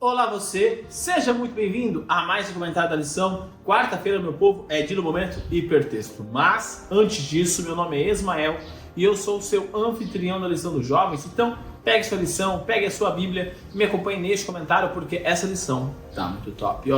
Olá você, seja muito bem-vindo a mais um comentário da lição. Quarta-feira, meu povo, é dia do momento hipertexto. Mas, antes disso, meu nome é Ismael e eu sou o seu anfitrião da lição dos jovens. Então, pegue sua lição, pegue a sua Bíblia e me acompanhe neste comentário porque essa lição tá muito top.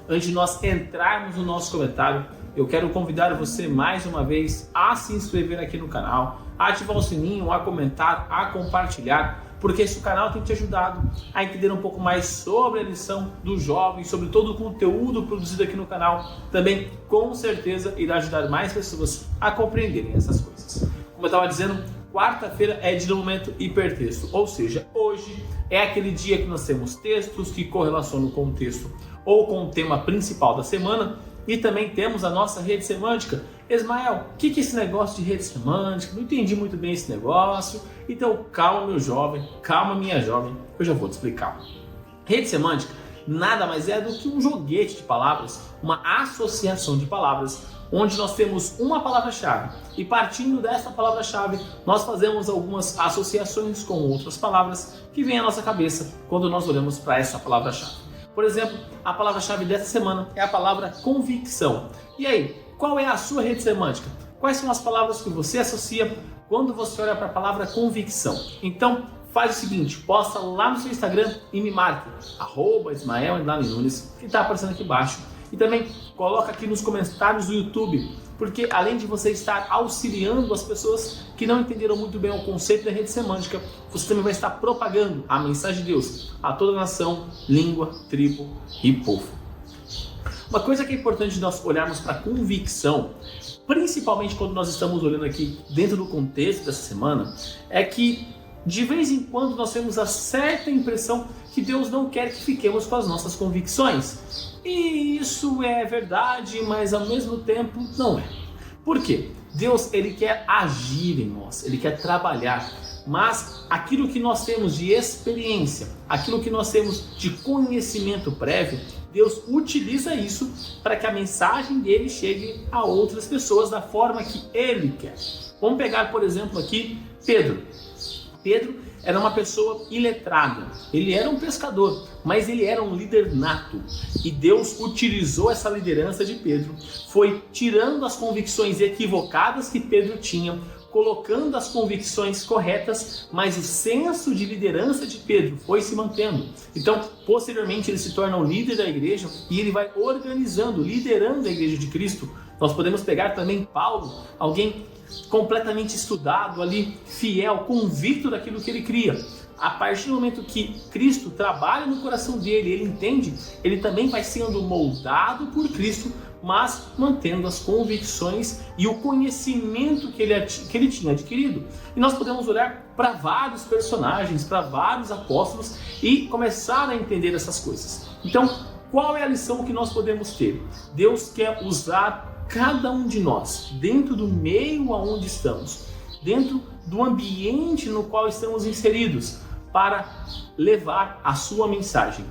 Antes de nós entrarmos no nosso comentário, eu quero convidar você mais uma vez a se inscrever aqui no canal, a ativar o sininho, a comentar, a compartilhar, porque esse canal tem te ajudado a entender um pouco mais sobre a lição dos jovens, sobre todo o conteúdo produzido aqui no canal. Também, com certeza, irá ajudar mais pessoas a compreenderem essas coisas. Como eu estava dizendo, quarta-feira é dia do momento hipertexto, ou seja, hoje é aquele dia que nós temos textos que correlacionam com o texto ou com o tema principal da semana. E também temos a nossa rede semântica. Ismael, o que é esse negócio de rede semântica? Não entendi muito bem esse negócio. Então calma, meu jovem, calma, minha jovem, eu já vou te explicar. Rede semântica nada mais é do que um joguete de palavras, uma associação de palavras, onde nós temos uma palavra-chave e partindo dessa palavra-chave nós fazemos algumas associações com outras palavras que vêm à nossa cabeça quando nós olhamos para essa palavra-chave. Por exemplo, a palavra-chave dessa semana é a palavra convicção. E aí, qual é a sua rede semântica? Quais são as palavras que você associa quando você olha para a palavra convicção? Então, faz o seguinte, posta lá no seu Instagram e me marque, @Ismael_Nunes, que está aparecendo aqui embaixo. E também coloca aqui nos comentários do YouTube, porque além de você estar auxiliando as pessoas que não entenderam muito bem o conceito da rede semântica, você também vai estar propagando a mensagem de Deus a toda nação, língua, tribo e povo. Uma coisa que é importante nós olharmos para a convicção, principalmente quando nós estamos olhando aqui dentro do contexto dessa semana, é que de vez em quando nós temos a certa impressão que Deus não quer que fiquemos com as nossas convicções. E isso é verdade, mas ao mesmo tempo não é. Por quê? Deus, ele quer agir em nós, ele quer trabalhar, mas aquilo que nós temos de experiência, aquilo que nós temos de conhecimento prévio, Deus utiliza isso para que a mensagem dele chegue a outras pessoas da forma que ele quer. Vamos pegar, por exemplo, aqui Pedro. Pedro era uma pessoa iletrada, ele era um pescador, mas ele era um líder nato. E Deus utilizou essa liderança de Pedro, foi tirando as convicções equivocadas que Pedro tinha, colocando as convicções corretas, mas o senso de liderança de Pedro foi se mantendo. Então, posteriormente, ele se torna o líder da igreja e ele vai organizando, liderando a igreja de Cristo. Nós podemos pegar também Paulo, alguém completamente estudado ali, fiel, convicto daquilo que ele cria. A partir do momento que Cristo trabalha no coração dele, ele entende, ele também vai sendo moldado por Cristo, mas mantendo as convicções e o conhecimento que ele tinha adquirido. E nós podemos olhar para vários personagens, para vários apóstolos e começar a entender essas coisas. Então, qual é a lição que nós podemos ter? Deus quer usar cada um de nós, dentro do meio aonde estamos, dentro do ambiente no qual estamos inseridos, para levar a sua mensagem.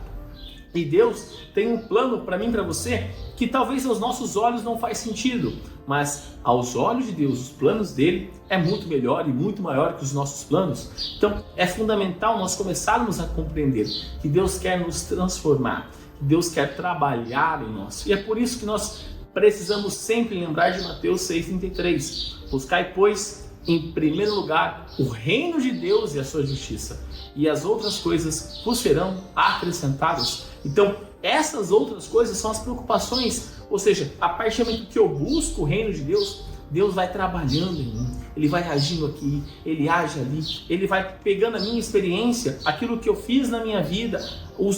E Deus tem um plano para mim e para você que talvez aos nossos olhos não faz sentido, mas aos olhos de Deus, os planos dele é muito melhor e muito maior que os nossos planos. Então é fundamental nós começarmos a compreender que Deus quer nos transformar, que Deus quer trabalhar em nós. E é por isso que nós precisamos sempre lembrar de Mateus 6,33. Buscai, pois, em primeiro lugar, o reino de Deus e a sua justiça, e as outras coisas vos serão acrescentadas. Então, essas outras coisas são as preocupações, ou seja, a partir do momento que eu busco o reino de Deus, Deus vai trabalhando em mim, ele vai agindo aqui, ele age ali, ele vai pegando a minha experiência, aquilo que eu fiz na minha vida,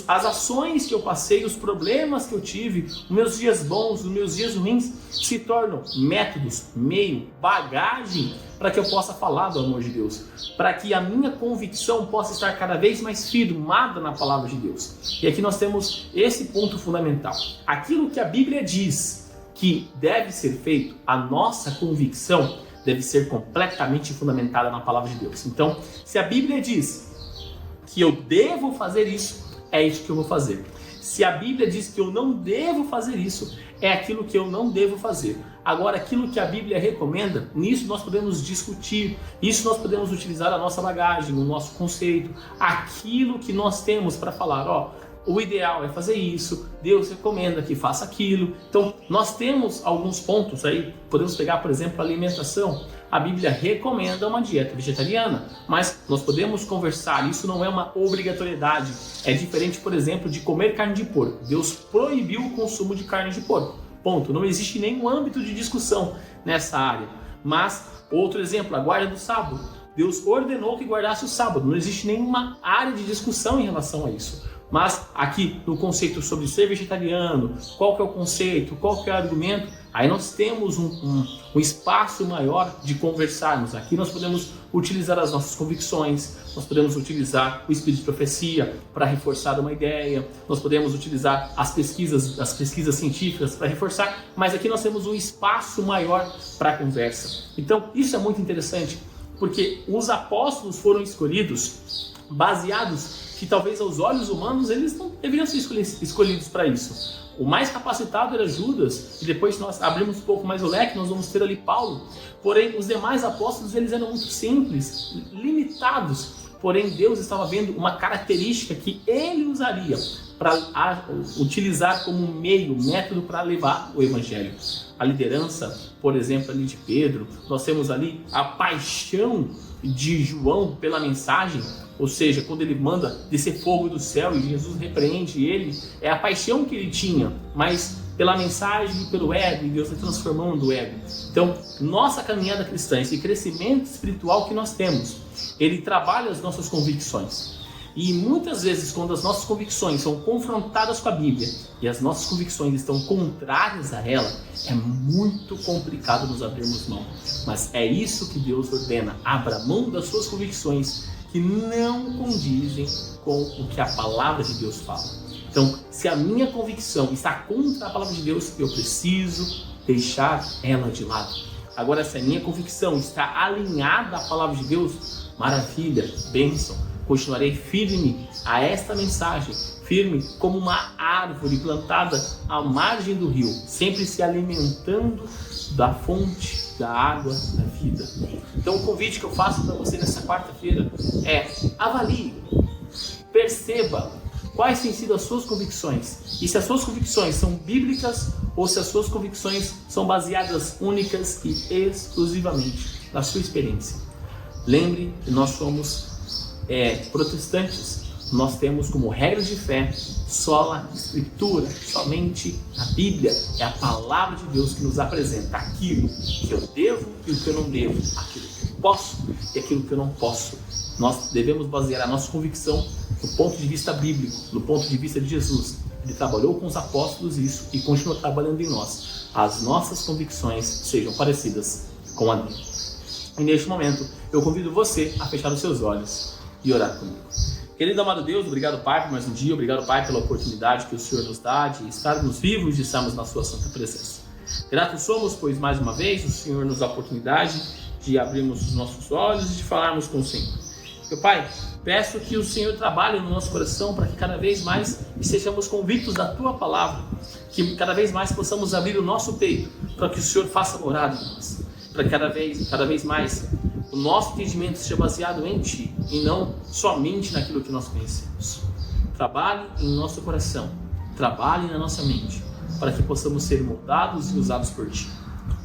as ações que eu passei, os problemas que eu tive, os meus dias bons, os meus dias ruins, se tornam métodos, meio, bagagem para que eu possa falar do amor de Deus, para que a minha convicção possa estar cada vez mais firmada na palavra de Deus. E aqui nós temos esse ponto fundamental. Aquilo que a Bíblia diz que deve ser feito, a nossa convicção deve ser completamente fundamentada na palavra de Deus. Então, se a Bíblia diz que eu devo fazer isso, é isso que eu vou fazer. Se a Bíblia diz que eu não devo fazer isso, é aquilo que eu não devo fazer. Agora, aquilo que a Bíblia recomenda, nisso nós podemos discutir, isso nós podemos utilizar a nossa bagagem, o nosso conceito, aquilo que nós temos para falar, o ideal é fazer isso, Deus recomenda que faça aquilo. Então, nós temos alguns pontos aí, podemos pegar, por exemplo, a alimentação. A Bíblia recomenda uma dieta vegetariana, mas nós podemos conversar, isso não é uma obrigatoriedade. É diferente, por exemplo, de comer carne de porco. Deus proibiu o consumo de carne de porco. Ponto. Não existe nenhum âmbito de discussão nessa área. Mas, outro exemplo, a guarda do sábado. Deus ordenou que guardasse o sábado. Não existe nenhuma área de discussão em relação a isso. Mas aqui no conceito sobre ser vegetariano, qual que é o conceito, qual que é o argumento, aí nós temos um espaço maior de conversarmos. Aqui nós podemos utilizar as nossas convicções, nós podemos utilizar o espírito de profecia para reforçar uma ideia, nós podemos utilizar as pesquisas científicas para reforçar, mas aqui nós temos um espaço maior para a conversa. Então isso é muito interessante, porque os apóstolos foram escolhidos baseados que talvez aos olhos humanos eles não deveriam ser escolhidos para isso. O mais capacitado era Judas, e depois nós abrimos um pouco mais o leque, nós vamos ter ali Paulo. Porém, os demais apóstolos eles eram muito simples, limitados. Porém, Deus estava vendo uma característica que ele usaria para utilizar como método para levar o evangelho. A liderança, por exemplo, ali de Pedro, nós temos ali a paixão de João pela mensagem, ou seja, quando ele manda descer fogo do céu e Jesus repreende ele, é a paixão que ele tinha, mas pela mensagem e pelo ego, e Deus está transformando o ego. Então, nossa caminhada cristã, esse crescimento espiritual que nós temos, ele trabalha as nossas convicções. E muitas vezes, quando as nossas convicções são confrontadas com a Bíblia e as nossas convicções estão contrárias a ela, é muito complicado nos abrirmos mão. Mas é isso que Deus ordena: abra mão das suas convicções que não condizem com o que a palavra de Deus fala. Então, se a minha convicção está contra a palavra de Deus, eu preciso deixar ela de lado. Agora, se a minha convicção está alinhada à palavra de Deus, maravilha, bênção. Continuarei firme a esta mensagem, firme como uma árvore plantada à margem do rio, sempre se alimentando da fonte da água da vida. Então o convite que eu faço para você nessa quarta-feira é: avalie, perceba quais têm sido as suas convicções, e se as suas convicções são bíblicas ou se as suas convicções são baseadas únicas e exclusivamente na sua experiência. Lembre que nós somos protestantes, nós temos como regra de fé sola escritura, somente a Bíblia. É a palavra de Deus que nos apresenta aquilo que eu devo e o que eu não devo, aquilo que eu posso e aquilo que eu não posso. Nós devemos basear a nossa convicção no ponto de vista bíblico, no ponto de vista de Jesus. Ele trabalhou com os apóstolos isso e continua trabalhando em nós. As nossas convicções sejam parecidas com a dele. E neste momento eu convido você a fechar os seus olhos e orar comigo. Querido amado Deus, obrigado, Pai, por mais um dia. Obrigado, Pai, pela oportunidade que o Senhor nos dá de estarmos vivos e de estarmos na sua santa presença. Gratos somos, pois mais uma vez o Senhor nos dá a oportunidade de abrirmos os nossos olhos e de falarmos com o Senhor. Meu Pai, peço que o Senhor trabalhe no nosso coração para que cada vez mais sejamos convictos da Tua Palavra, que cada vez mais possamos abrir o nosso peito para que o Senhor faça morada em nós, para que cada vez mais o nosso entendimento seja baseado em Ti e não somente naquilo que nós conhecemos. Trabalhe em nosso coração, trabalhe na nossa mente, para que possamos ser moldados e usados por Ti.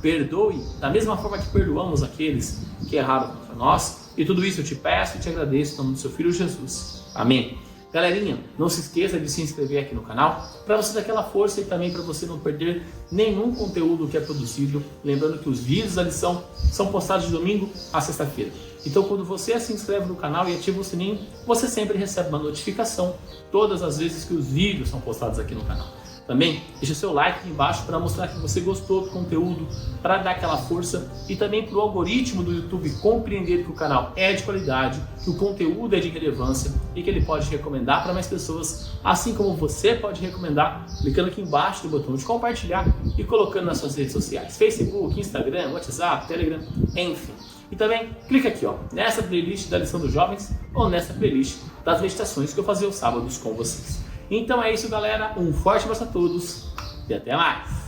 Perdoe da mesma forma que perdoamos aqueles que erraram contra nós. E tudo isso eu te peço e te agradeço em nome do seu Filho Jesus. Amém. Galerinha, não se esqueça de se inscrever aqui no canal para você dar aquela força e também para você não perder nenhum conteúdo que é produzido. Lembrando que os vídeos da lição são postados de domingo a sexta-feira. Então quando você se inscreve no canal e ativa o sininho, você sempre recebe uma notificação todas as vezes que os vídeos são postados aqui no canal. Também deixa seu like aqui embaixo para mostrar que você gostou do conteúdo, para dar aquela força e também para o algoritmo do YouTube compreender que o canal é de qualidade, que o conteúdo é de relevância e que ele pode recomendar para mais pessoas, assim como você pode recomendar clicando aqui embaixo no botão de compartilhar e colocando nas suas redes sociais, Facebook, Instagram, WhatsApp, Telegram, enfim. E também clica aqui nessa playlist da lição dos jovens ou nessa playlist das meditações que eu fazia aos sábados com vocês. Então é isso, galera. Um forte abraço a todos e até mais!